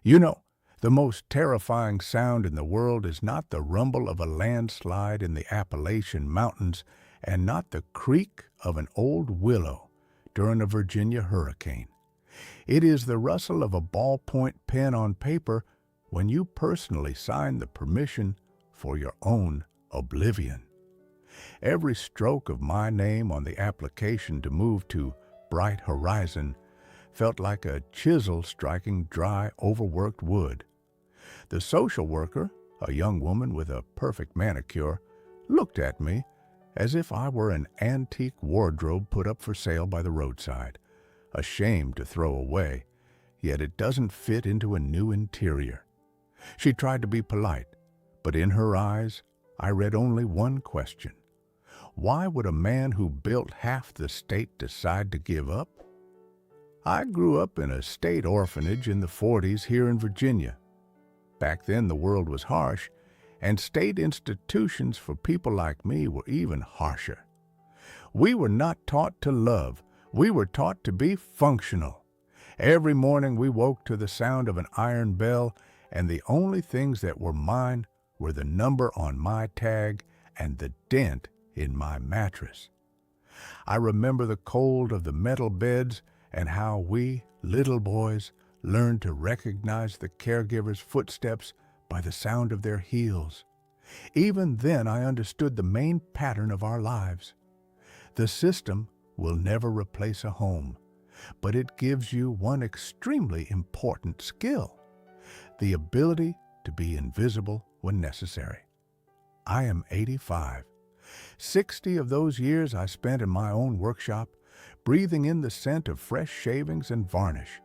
You know, the most terrifying sound in the world is not the rumble of a landslide in the Appalachian Mountains and not the creak of an old willow during a Virginia hurricane. It is the rustle of a ballpoint pen on paper when you personally sign the permission for your own oblivion. Every stroke of my name on the application to move to Bright Horizon felt like a chisel striking dry, overworked wood. The social worker, a young woman with a perfect manicure, looked at me as if I were an antique wardrobe put up for sale by the roadside, ashamed to throw away, yet it doesn't fit into a new interior. She tried to be polite, but in her eyes I read only one question. Why would a man who built half the state decide to give up? I grew up in a state orphanage in the 40s here in Virginia. Back then the world was harsh, and state institutions for people like me were even harsher. We were not taught to love, we were taught to be functional. Every morning we woke to the sound of an iron bell, and the only things that were mine were the number on my tag and the dent in my mattress. I remember the cold of the metal beds and how we, little boys, learned to recognize the caregiver's footsteps by the sound of their heels. Even then I understood the main pattern of our lives. The system will never replace a home, but it gives you one extremely important skill: the ability to be invisible when necessary. I am 85. 60 of those years I spent in my own workshop, breathing in the scent of fresh shavings and varnish.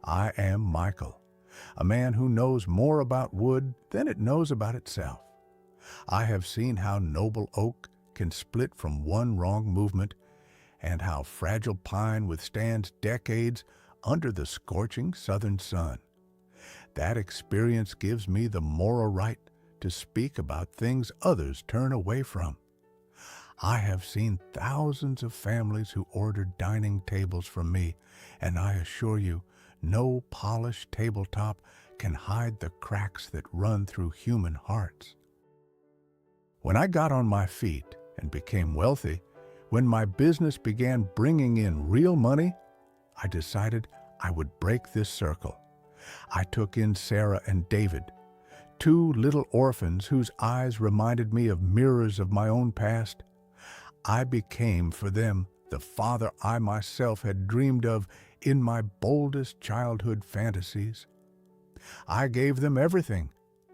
I am Michael, a man who knows more about wood than it knows about itself. I have seen how noble oak can split from one wrong movement and how fragile pine withstands decades under the scorching southern sun. That experience gives me the moral right to speak about things others turn away from. I have seen thousands of families who ordered dining tables from me, and I assure you, no polished tabletop can hide the cracks that run through human hearts. When I got on my feet and became wealthy, when my business began bringing in real money, I decided I would break this circle. I took in Sarah and David, two little orphans whose eyes reminded me of mirrors of my own past. I became for them the father I myself had dreamed of in my boldest childhood fantasies. I gave them everything: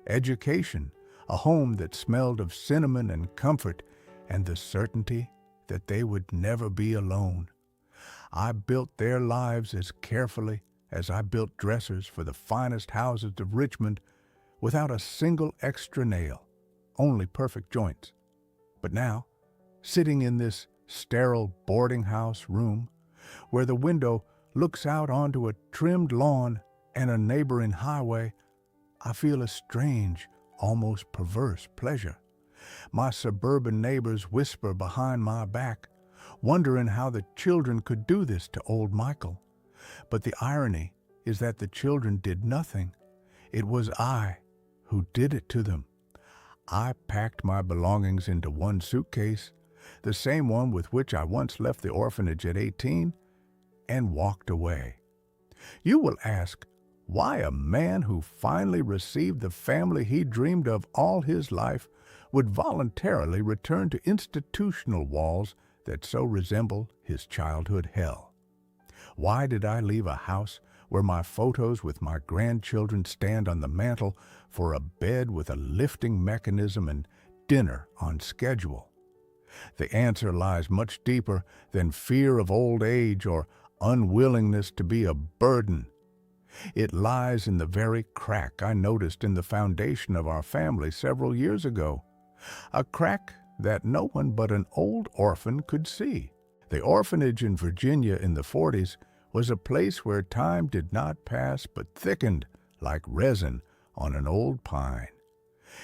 education, a home that smelled of cinnamon and comfort, and the certainty that they would never be alone. I built their lives as carefully as I built dressers for the finest houses of Richmond, without a single extra nail, only perfect joints. But now, sitting in this sterile boarding house room, where the window looks out onto a trimmed lawn and a neighboring highway, I feel a strange, almost perverse pleasure. My suburban neighbors whisper behind my back, wondering how the children could do this to old Michael. But the irony is that the children did nothing. It was I who did it to them. I packed my belongings into one suitcase, the same one with which I once left the orphanage at 18, and walked away. You will ask, why a man who finally received the family he dreamed of all his life would voluntarily return to institutional walls that so resemble his childhood hell? Why did I leave a house where my photos with my grandchildren stand on the mantel for a bed with a lifting mechanism and dinner on schedule? The answer lies much deeper than fear of old age or unwillingness to be a burden. It lies in the very crack I noticed in the foundation of our family several years ago, a crack that no one but an old orphan could see. The orphanage in Virginia in the 40s was a place where time did not pass but thickened like resin on an old pine.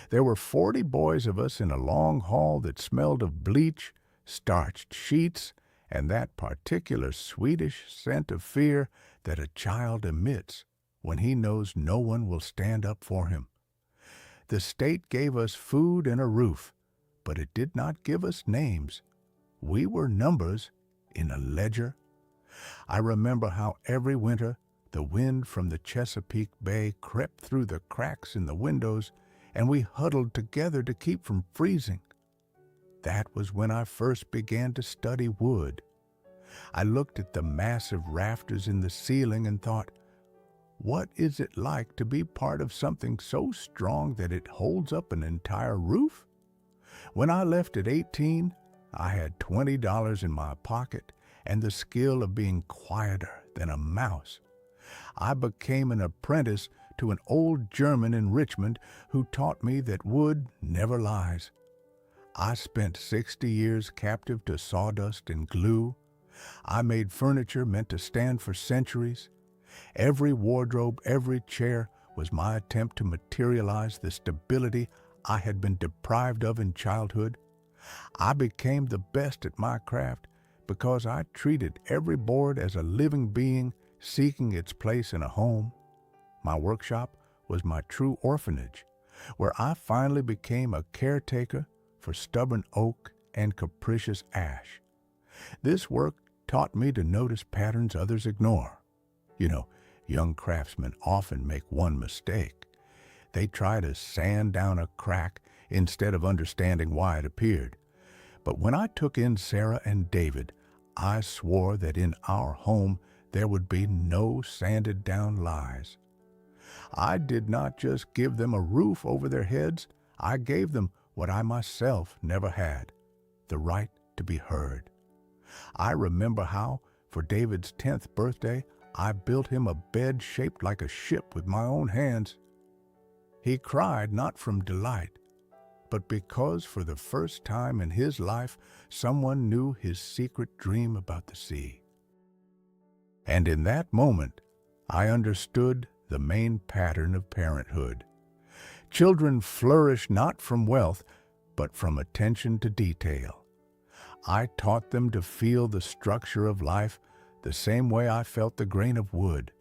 There were 40 boys of us in a long hall that smelled of bleach, starched sheets, and that particular sweetish scent of fear that a child emits when he knows no one will stand up for him. The state gave us food and a roof, but it did not give us names. We were numbers in a ledger. I remember how every winter the wind from the Chesapeake Bay crept through the cracks in the windows, and we huddled together to keep from freezing. That was when I first began to study wood. I looked at the massive rafters in the ceiling and thought, what is it like to be part of something so strong that it holds up an entire roof? When I left at 18, I had $20 in my pocket and the skill of being quieter than a mouse. I became an apprentice to an old German in Richmond who taught me that wood never lies. I spent 60 years captive to sawdust and glue. I made furniture meant to stand for centuries. Every wardrobe, every chair was my attempt to materialize the stability I had been deprived of in childhood. I became the best at my craft because I treated every board as a living being seeking its place in a home. My workshop was my true orphanage, where I finally became a caretaker for stubborn oak and capricious ash. This work taught me to notice patterns others ignore. You know, young craftsmen often make one mistake. They try to sand down a crack instead of understanding why it appeared. But when I took in Sarah and David, I swore that in our home there would be no sanded down lies. I did not just give them a roof over their heads, I gave them what I myself never had, the right to be heard. I remember how, for David's 10th birthday, I built him a bed shaped like a ship with my own hands. He cried not from delight, but because for the first time in his life, someone knew his secret dream about the sea. And in that moment, I understood the main pattern of parenthood. Children flourish not from wealth, but from attention to detail. I taught them to feel the structure of life the same way I felt the grain of wood.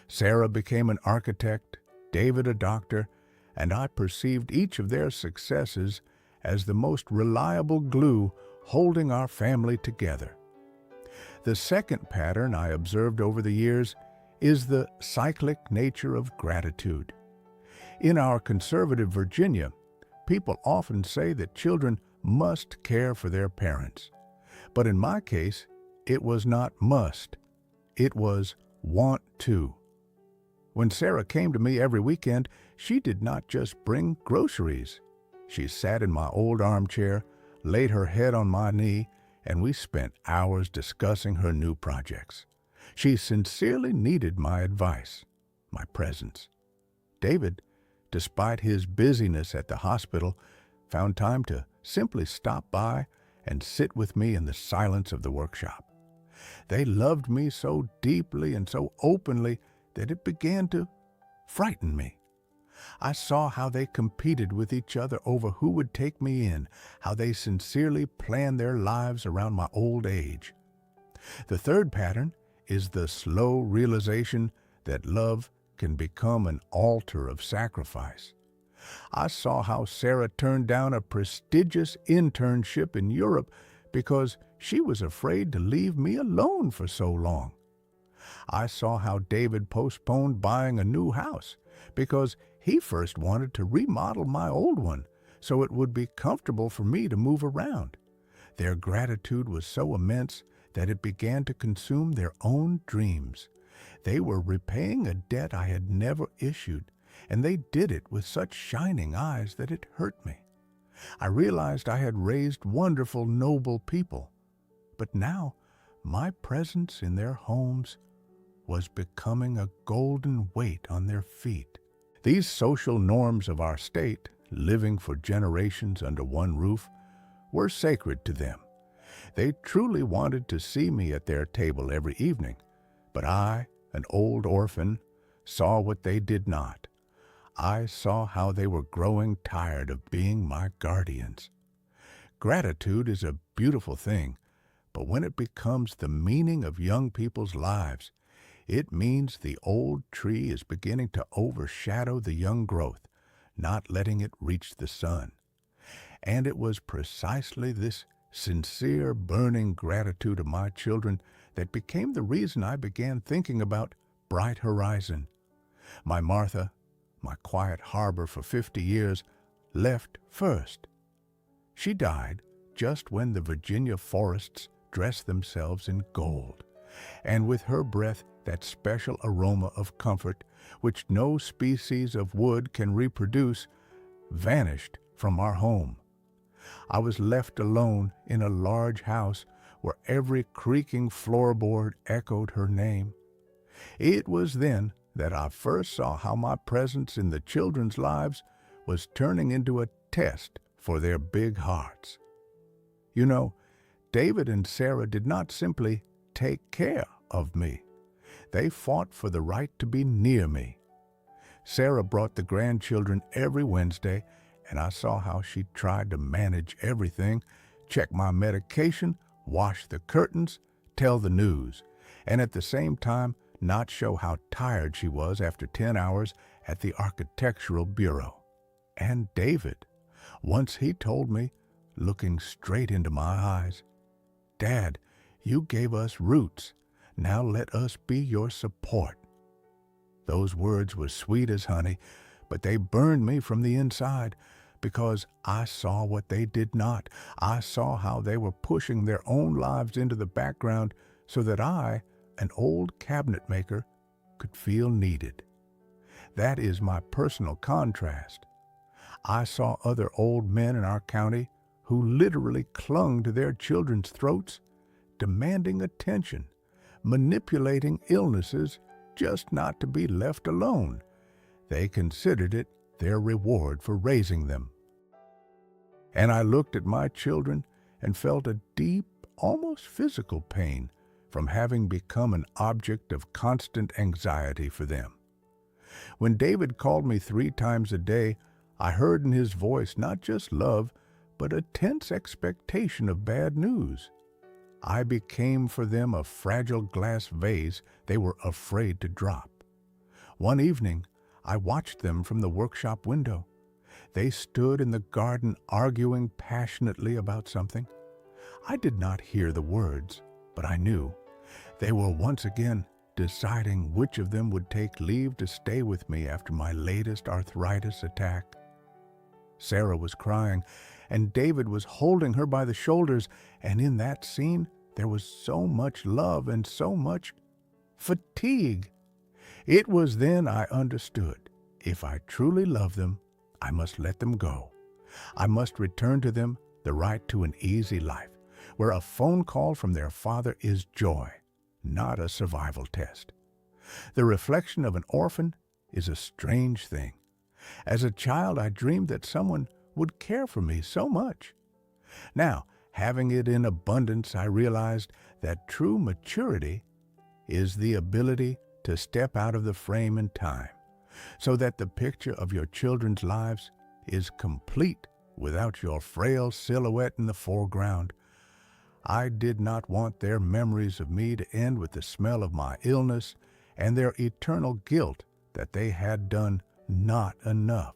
Sarah became an architect, David a doctor, and I perceived each of their successes as the most reliable glue holding our family together. The second pattern I observed over the years is the cyclic nature of gratitude. In our conservative Virginia, people often say that children must care for their parents. But in my case, it was not must, it was want to. When Sarah came to me every weekend, she did not just bring groceries. She sat in my old armchair, laid her head on my knee, and we spent hours discussing her new projects. She sincerely needed my advice, my presence. David, despite his busyness at the hospital, found time to simply stop by and sit with me in the silence of the workshop. They loved me so deeply and so openly that it began to frighten me. I saw how they competed with each other over who would take me in, how they sincerely planned their lives around my old age. The third pattern is the slow realization that love can become an altar of sacrifice. I saw how Sarah turned down a prestigious internship in Europe because she was afraid to leave me alone for so long. I saw how David postponed buying a new house because he first wanted to remodel my old one so it would be comfortable for me to move around. Their gratitude was so immense that it began to consume their own dreams. They were repaying a debt I had never issued, and they did it with such shining eyes that it hurt me. I realized I had raised wonderful, noble people, but now my presence in their homes was becoming a golden weight on their feet. These social norms of our state, living for generations under one roof, were sacred to them. They truly wanted to see me at their table every evening, but I, an old orphan, saw what they did not. I saw how they were growing tired of being my guardians. Gratitude is a beautiful thing, but when it becomes the meaning of young people's lives, It means the old tree is beginning to overshadow the young growth, not letting it reach the sun. And it was precisely this sincere, burning gratitude of my children that became the reason I began thinking about Bright Horizon. My Martha, my quiet harbor for 50 years, left first. She died just when the Virginia forests dressed themselves in gold, and with her breath that special aroma of comfort which no species of wood can reproduce vanished from our home. I was left alone in a large house where every creaking floorboard echoed her name. It was then that I first saw how my presence in the children's lives was turning into a test for their big hearts. You know, David and Sarah did not simply take care of me. They fought for the right to be near me. Sarah brought the grandchildren every Wednesday, and I saw how she tried to manage everything, check my medication, wash the curtains, tell the news, and at the same time not show how tired she was after 10 hours at the architectural bureau. And David, once he told me, looking straight into my eyes, "Dad, you gave us roots. Now let us be your support." Those words were sweet as honey, but they burned me from the inside because I saw what they did not. I saw how they were pushing their own lives into the background so that I, an old cabinet maker, could feel needed. That is my personal contrast. I saw other old men in our county who literally clung to their children's throats, demanding attention, manipulating illnesses just not to be left alone. They considered it their reward for raising them. And I looked at my children and felt a deep, almost physical pain from having become an object of constant anxiety for them. When David called me 3 times a day, I heard in his voice not just love, but a tense expectation of bad news. I became for them a fragile glass vase they were afraid to drop. One evening, I watched them from the workshop window. They stood in the garden arguing passionately about something. I did not hear the words, but I knew. They were once again deciding which of them would take leave to stay with me after my latest arthritis attack. Sarah was crying, and David was holding her by the shoulders, and in that scene there was so much love and so much fatigue. It was then I understood. If I truly love them, I must let them go. I must return to them the right to an easy life, where a phone call from their father is joy, not a survival test. The reflection of an orphan is a strange thing. As a child, I dreamed that someone would care for me so much. Now, having it in abundance, I realized that true maturity is the ability to step out of the frame in time, so that the picture of your children's lives is complete without your frail silhouette in the foreground. I did not want their memories of me to end with the smell of my illness and their eternal guilt that they had done not enough.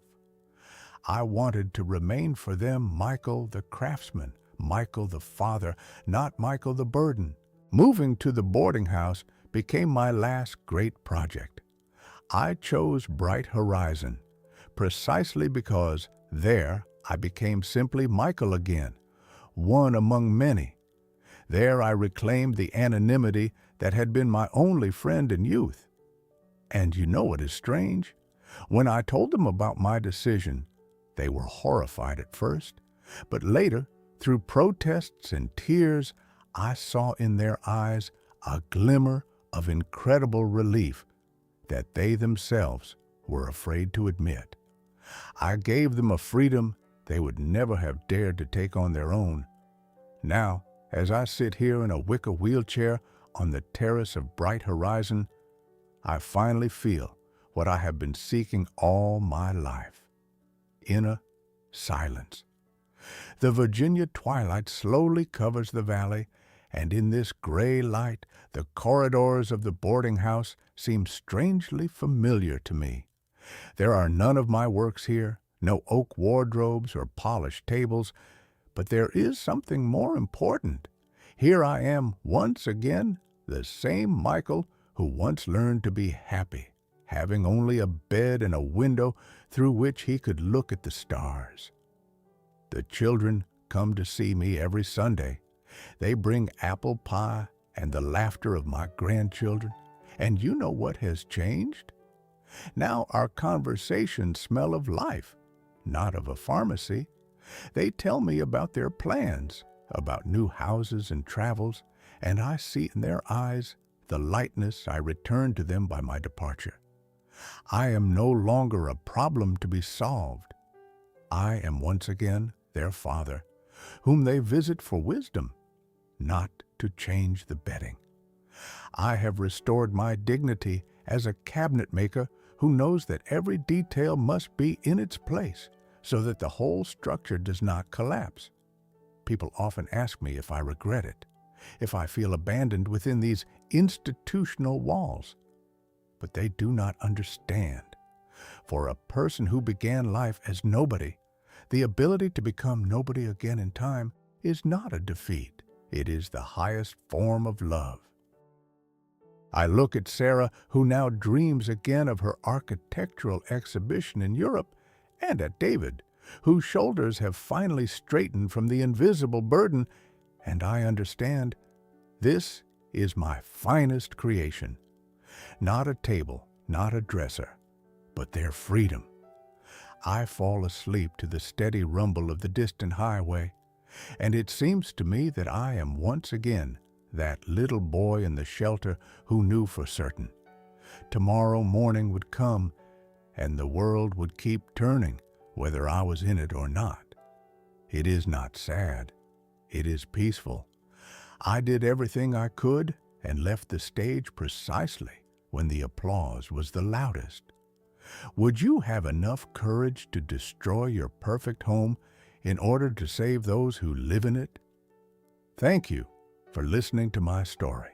I wanted to remain for them Michael the craftsman, Michael the father, not Michael the burden. Moving to the boarding house became my last great project. I chose Bright Horizon precisely because there I became simply Michael again, one among many. There I reclaimed the anonymity that had been my only friend in youth. And you know what is strange? When I told them about my decision, they were horrified at first, but later, through protests and tears, I saw in their eyes a glimmer of incredible relief that they themselves were afraid to admit. I gave them a freedom they would never have dared to take on their own. Now, as I sit here in a wicker wheelchair on the terrace of Bright Horizon, I finally feel what I have been seeking all my life: inner silence. The Virginia twilight slowly covers the valley, and in this gray light, The corridors of the boarding house seem strangely familiar to me. There are none of my works here, no oak wardrobes or polished tables, but there is something more important. Here I am once again, the same Michael who once learned to be happy, having only a bed and a window through which he could look at the stars. The children come to see me every Sunday. They bring apple pie and the laughter of my grandchildren. And you know what has changed? Now our conversations smell of life, not of a pharmacy. They tell me about their plans, about new houses and travels, and I see in their eyes the lightness I returned to them by my departure. I am no longer a problem to be solved. I am once again their father, whom they visit for wisdom, not to change the bedding. I have restored my dignity as a cabinet maker who knows that every detail must be in its place so that the whole structure does not collapse. People often ask me if I regret it, if I feel abandoned within these institutional walls. But they do not understand. For a person who began life as nobody, the ability to become nobody again in time is not a defeat. It is the highest form of love. I look at Sarah, who now dreams again of her architectural exhibition in Europe, and at David, whose shoulders have finally straightened from the invisible burden, and I understand this is my finest creation. Not a table, not a dresser, but their freedom. I fall asleep to the steady rumble of the distant highway, and it seems to me that I am once again that little boy in the shelter who knew for certain. Tomorrow morning would come, and the world would keep turning, whether I was in it or not. It is not sad. It is peaceful. I did everything I could and left the stage precisely when the applause was the loudest. Would you have enough courage to destroy your perfect home in order to save those who live in it? Thank you for listening to my story.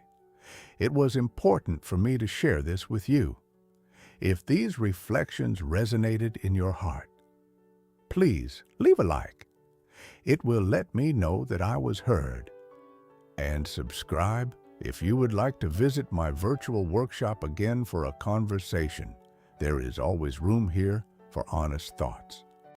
It was important for me to share this with you. If these reflections resonated in your heart, please leave a like. It will let me know that I was heard. And subscribe if you would like to visit my virtual workshop again for a conversation. There is always room here for honest thoughts.